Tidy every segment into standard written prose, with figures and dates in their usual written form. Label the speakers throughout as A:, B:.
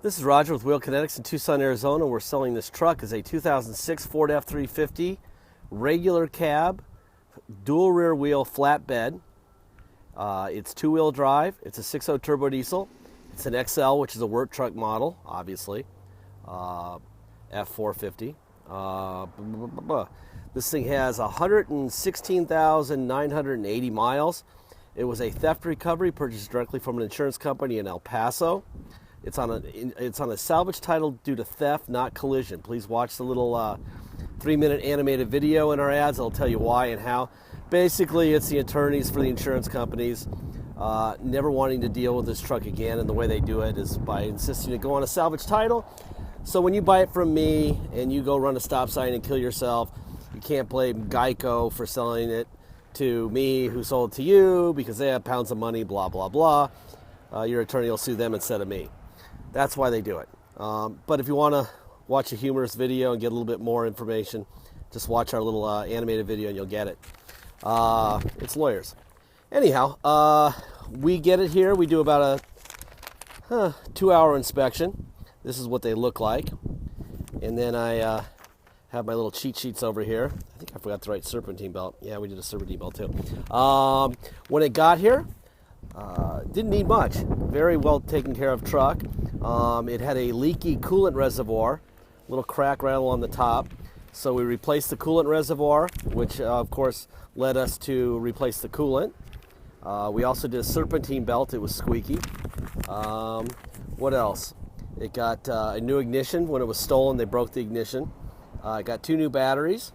A: This is Roger with Wheel Kinetics in Tucson, Arizona. We're selling this truck as a 2006 Ford F450 regular cab, dual rear wheel flatbed. It's two-wheel drive. It's a 6.0 turbo diesel. It's an XL, which is a work truck model, obviously. F450. This thing has 116,980 miles. It was a theft recovery purchased directly from an insurance company in El Paso. It's on a salvage title due to theft, not collision. Please watch the little 3-minute animated video in our ads. It'll tell you why and how. Basically, it's the attorneys for the insurance companies never wanting to deal with this truck again, and the way they do it is by insisting to go on a salvage title. So when you buy it from me and you go run a stop sign and kill yourself, you can't blame Geico for selling it to me, who sold it to you, because they have pounds of money, blah, blah, blah. Your attorney will sue them instead of me. That's why they do it. But if you want to watch a humorous video and get a little bit more information, just watch our little animated video and you'll get it. It's lawyers. Anyhow, we get it here. We do about a 2-hour inspection. This is what they look like. And then I have my little cheat sheets over here. I think I forgot to write serpentine belt. Yeah, we did a serpentine belt too. When it got here, didn't need much. Very well taken care of truck. It had a leaky coolant reservoir, little crack right along the top. So we replaced the coolant reservoir, which of course led us to replace the coolant. We also did a serpentine belt. It was squeaky. What else? It got a new ignition. When it was stolen, they broke the ignition. It got 2 new batteries,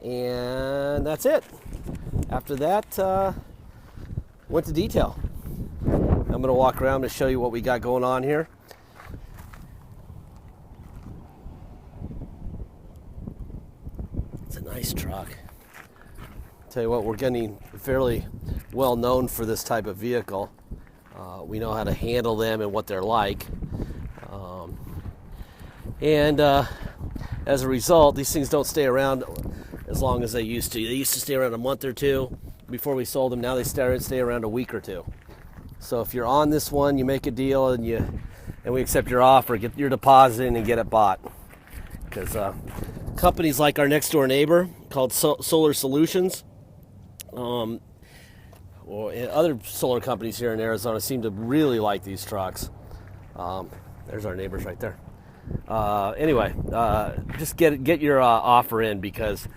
A: and that's it. After that, went to detail. I'm going to walk around to show you what we got going on here. It's a nice truck. Tell you what, we're getting fairly well known for this type of vehicle. We know how to handle them and what they're like. As a result, these things don't stay around as long as they used to. They used to stay around a month or two before we sold them. Now they stay around a week or two. So if you're on this one, you make a deal and we accept your offer, get your deposit in and get it bought. Because companies like our next door neighbor called Solar Solutions, or other solar companies here in Arizona seem to really like these trucks. There's our neighbors right there. Anyway, just get your offer in, because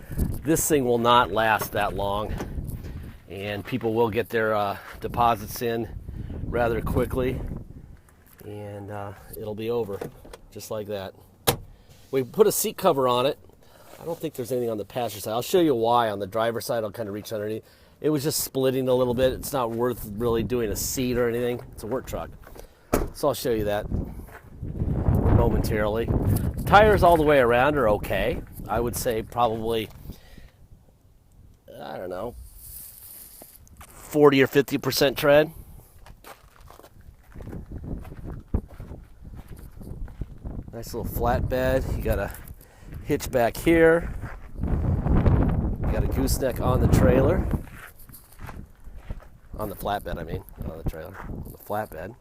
A: this thing will not last that long, and people will get their deposits in rather quickly, and it'll be over just like that. We put a seat cover on it. I don't think there's anything on the passenger side. I'll show you why. On the driver's side, I'll kind of reach underneath. It was just splitting a little bit. It's not worth really doing a seat or anything. It's a work truck. So I'll show you that momentarily. Tires all the way around are okay. I would say probably, I don't know, 40 or 50% tread. Nice little flatbed. You got a hitch back here. You got a gooseneck on the trailer. On the flatbed, I mean. Not on the trailer. On the flatbed.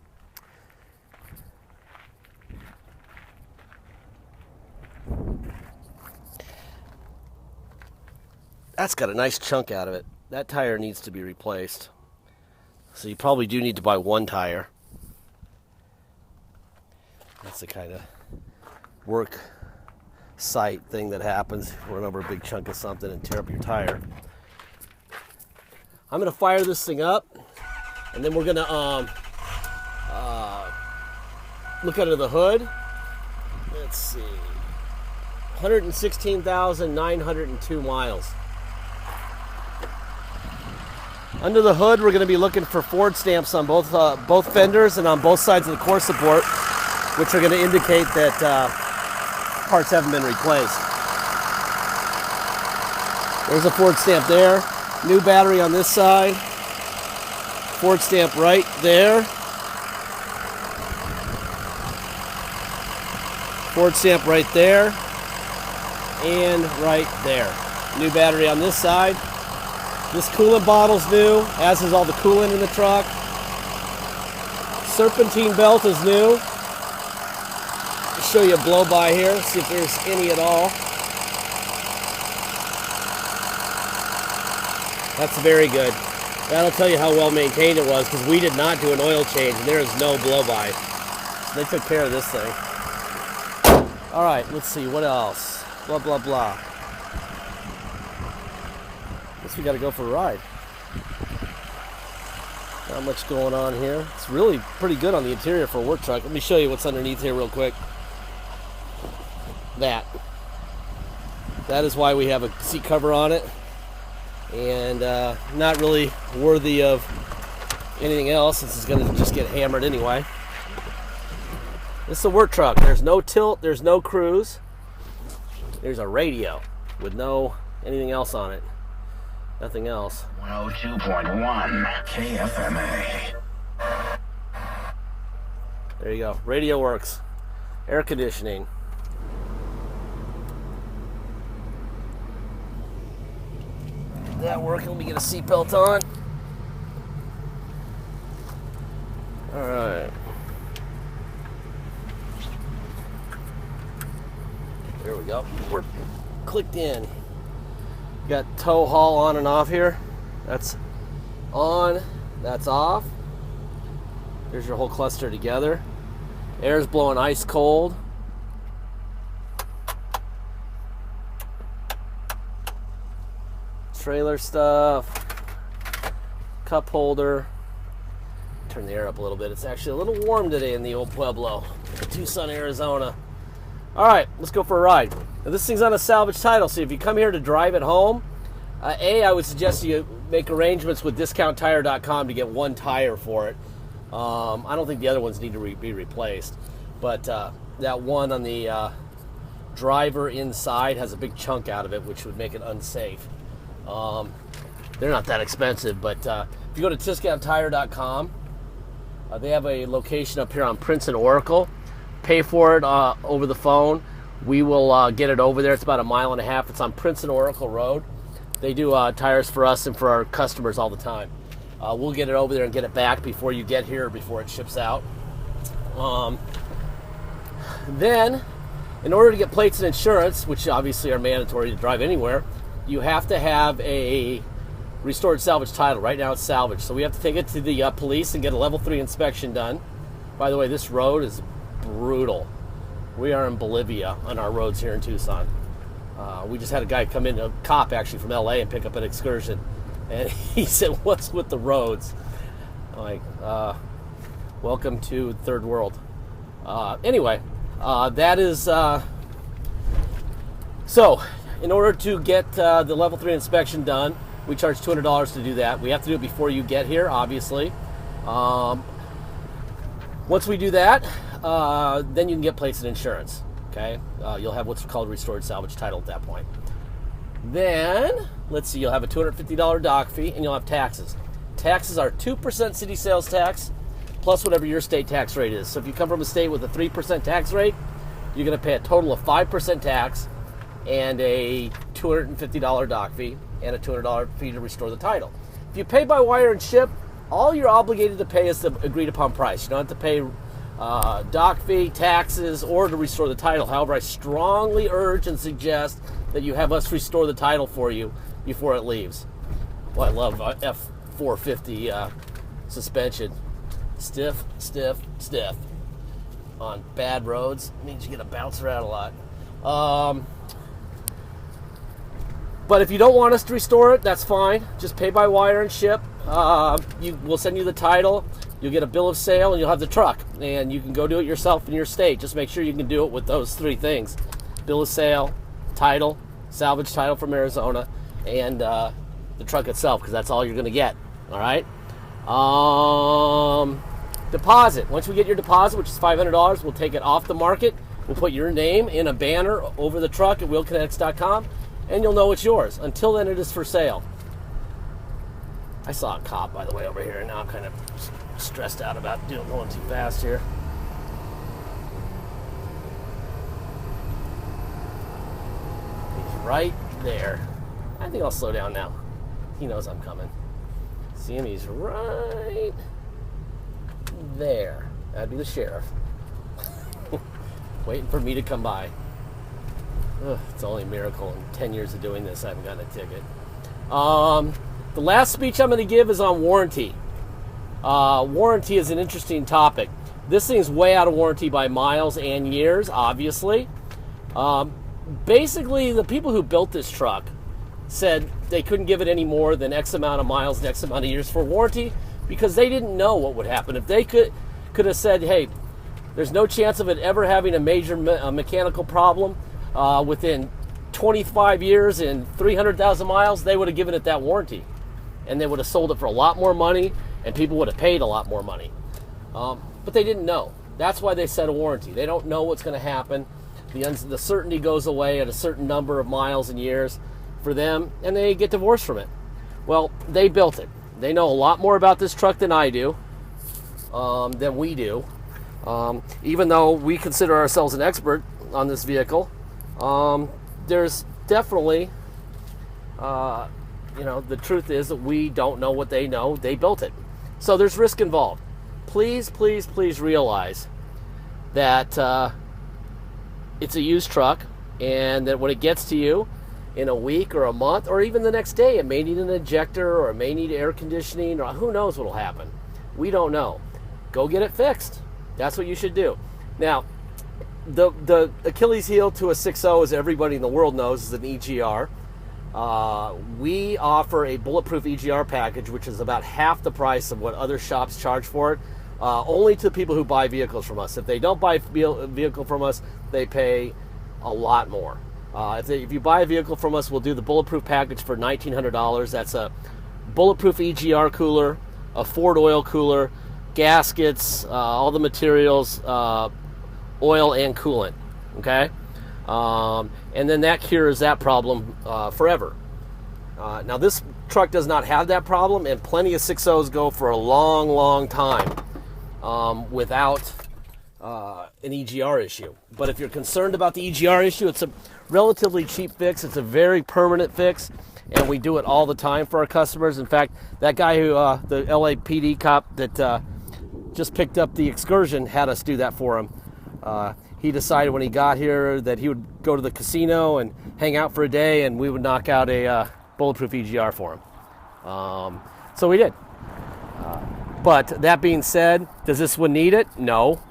A: That's got a nice chunk out of it. That tire needs to be replaced. So you probably do need to buy one tire. That's the kind of work site thing that happens. Run over a big chunk of something and tear up your tire. I'm going to fire this thing up, and then we're going to look under the hood. Let's see. 116,902 miles. Under the hood, we're going to be looking for Ford stamps on both fenders and on both sides of the core support, which are going to indicate that parts haven't been replaced. There's a Ford stamp there. New battery on this side. Ford stamp right there. Ford stamp right there. And right there. New battery on this side. This coolant bottle's new, as is all the coolant in the truck. Serpentine belt is new. show you a blow-by here, see if there's any at all. That's very good. That'll tell you how well maintained it was, because we did not do an oil change, and there is no blow-by. They took care of this thing. All right, let's see, what else? Blah, blah, blah. Guess we got to go for a ride. Not much going on here. It's really pretty good on the interior for a work truck. Let me show you what's underneath here real quick. That is why we have a seat cover on it, and not really worthy of anything else, since it's going to just get hammered anyway. This is a work truck. There's no tilt, there's no cruise. There's a radio with no anything else on it. Nothing else.
B: 102.1 KFMA.
A: There you go. Radio works. Air conditioning. Get that working. Let me get a seatbelt on. All right. There we go. We're clicked in. Got tow haul on and off here. That's on, that's off. There's your whole cluster together. Air's blowing ice cold. Trailer stuff. Cup holder. Turn the air up a little bit. It's actually a little warm today in the old Pueblo, Tucson, Arizona. All right, let's go for a ride. Now, this thing's on a salvage title, so if you come here to drive it home, I would suggest you make arrangements with discounttire.com to get one tire for it. I don't think the other ones need to be replaced, but that one on the driver inside has a big chunk out of it, which would make it unsafe. They're not that expensive, but if you go to discounttire.com, they have a location up here on Prince and Oracle. Pay for it over the phone. We will get it over there. It's about 1.5 miles. It's on Prince and Oracle Road. They do tires for us and for our customers all the time. We'll get it over there and get it back before you get here, before it ships out. Then, in order to get plates and insurance, which obviously are mandatory to drive anywhere, you have to have a restored salvage title. Right now it's salvage. So we have to take it to the police and get a level 3 inspection done. By the way, this road is brutal. We are in Bolivia on our roads here in Tucson. We just had a guy come in, a cop actually from LA, and pick up an excursion. And he said, "What's with the roads?" I'm like, welcome to third world. Anyway, that is... So, in order to get the level 3 inspection done, we charge $200 to do that. We have to do it before you get here, obviously. Once we do that, then you can get plates and insurance. Okay, you'll have what's called restored salvage title at that point. Then, let's see, you'll have a $250 dock fee, and you'll have taxes. Taxes are 2% city sales tax, plus whatever your state tax rate is. So if you come from a state with a 3% tax rate, you're going to pay a total of 5% tax, and a $250 dock fee, and a $200 fee to restore the title. If you pay by wire and ship, all you're obligated to pay is the agreed upon price. You don't have to pay dock fee, taxes, or to restore the title. However, I strongly urge and suggest that you have us restore the title for you before it leaves. Well, I love F450 suspension. Stiff, stiff, stiff. On bad roads, it means you get to bounce around a lot. But if you don't want us to restore it, that's fine. Just pay by wire and ship. We'll send you the title. You'll get a bill of sale, and you'll have the truck. And you can go do it yourself in your state. Just make sure you can do it with those 3 things. Bill of sale, title, salvage title from Arizona, and the truck itself, because that's all you're going to get. All right? Deposit. Once we get your deposit, which is $500, we'll take it off the market. We'll put your name in a banner over the truck at wheelkinetics.com, and you'll know it's yours. Until then, it is for sale. I saw a cop, by the way, over here, and now I'm kind of stressed out about going too fast here. He's right there. I think I'll slow down now. He knows I'm coming. See him? He's right there. That'd be the sheriff. waiting for me to come by. Ugh, it's only a miracle. In 10 years of doing this, I haven't gotten a ticket. The last speech I'm going to give is on warranty. Warranty is an interesting topic. This thing's way out of warranty by miles and years, obviously. Basically, the people who built this truck said they couldn't give it any more than X amount of miles and X amount of years for warranty because they didn't know what would happen. If they could have said, hey, there's no chance of it ever having a major mechanical problem within 25 years and 300,000 miles, they would have given it that warranty. And they would have sold it for a lot more money, and people would have paid a lot more money. But they didn't know. That's why they said a warranty. They don't know what's going to happen. The certainty goes away at a certain number of miles and years for them, and they get divorced from it. Well, they built it. They know a lot more about this truck than I do, than we do. Even though we consider ourselves an expert on this vehicle, there's definitely, the truth is that we don't know what they know. They built it. So there's risk involved. Please, please, please realize that it's a used truck, and that when it gets to you in a week or a month or even the next day, it may need an injector or it may need air conditioning, or who knows what will happen. We don't know. Go get it fixed. That's what you should do. Now, the Achilles heel to a 6.0, as everybody in the world knows, is an EGR. We offer a Bulletproof EGR package, which is about half the price of what other shops charge for it, only to people who buy vehicles from us. If they don't buy a vehicle from us, they pay a lot more. If you buy a vehicle from us, we'll do the Bulletproof package for $1,900. That's a Bulletproof EGR cooler, a Ford oil cooler, gaskets, all the materials, oil and coolant, okay? And then that cures that problem forever. Now, this truck does not have that problem, and plenty of 6.0s go for a long, long time without an EGR issue. But if you're concerned about the EGR issue, it's a relatively cheap fix. It's a very permanent fix, and we do it all the time for our customers. In fact, that guy who, the LAPD cop that just picked up the Excursion, had us do that for him. He decided when he got here that he would go to the casino and hang out for a day, and we would knock out a Bulletproof EGR for him. So we did. But that being said, does this one need it? No.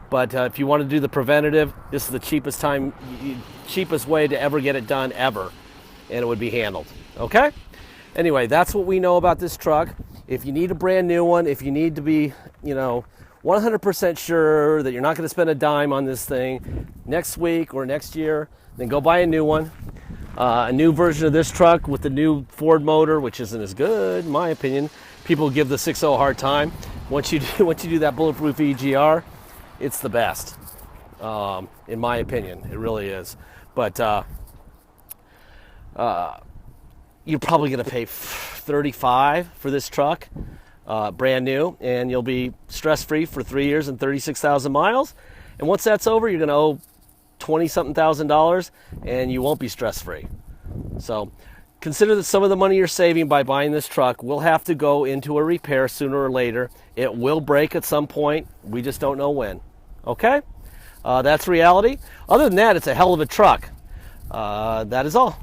A: But if you want to do the preventative, this is the cheapest way to ever get it done ever, and it would be handled. Okay? Anyway, that's what we know about this truck. If you need a brand new one, if you need to be, 100% sure that you're not going to spend a dime on this thing next week or next year, then go buy a new one. A new version of this truck with the new Ford motor, which isn't as good, in my opinion. People give the 6.0 a hard time. Once you do that Bulletproof EGR, it's the best, in my opinion. It really is. But you're probably going to pay $35 for this truck, brand new, and you'll be stress-free for 3 years and 36,000 miles. And once that's over, you're going to owe $20-something thousand, and you won't be stress-free. So consider that some of the money you're saving by buying this truck will have to go into a repair sooner or later. It will break at some point. We just don't know when. Okay? That's reality. Other than that, it's a hell of a truck. That is all.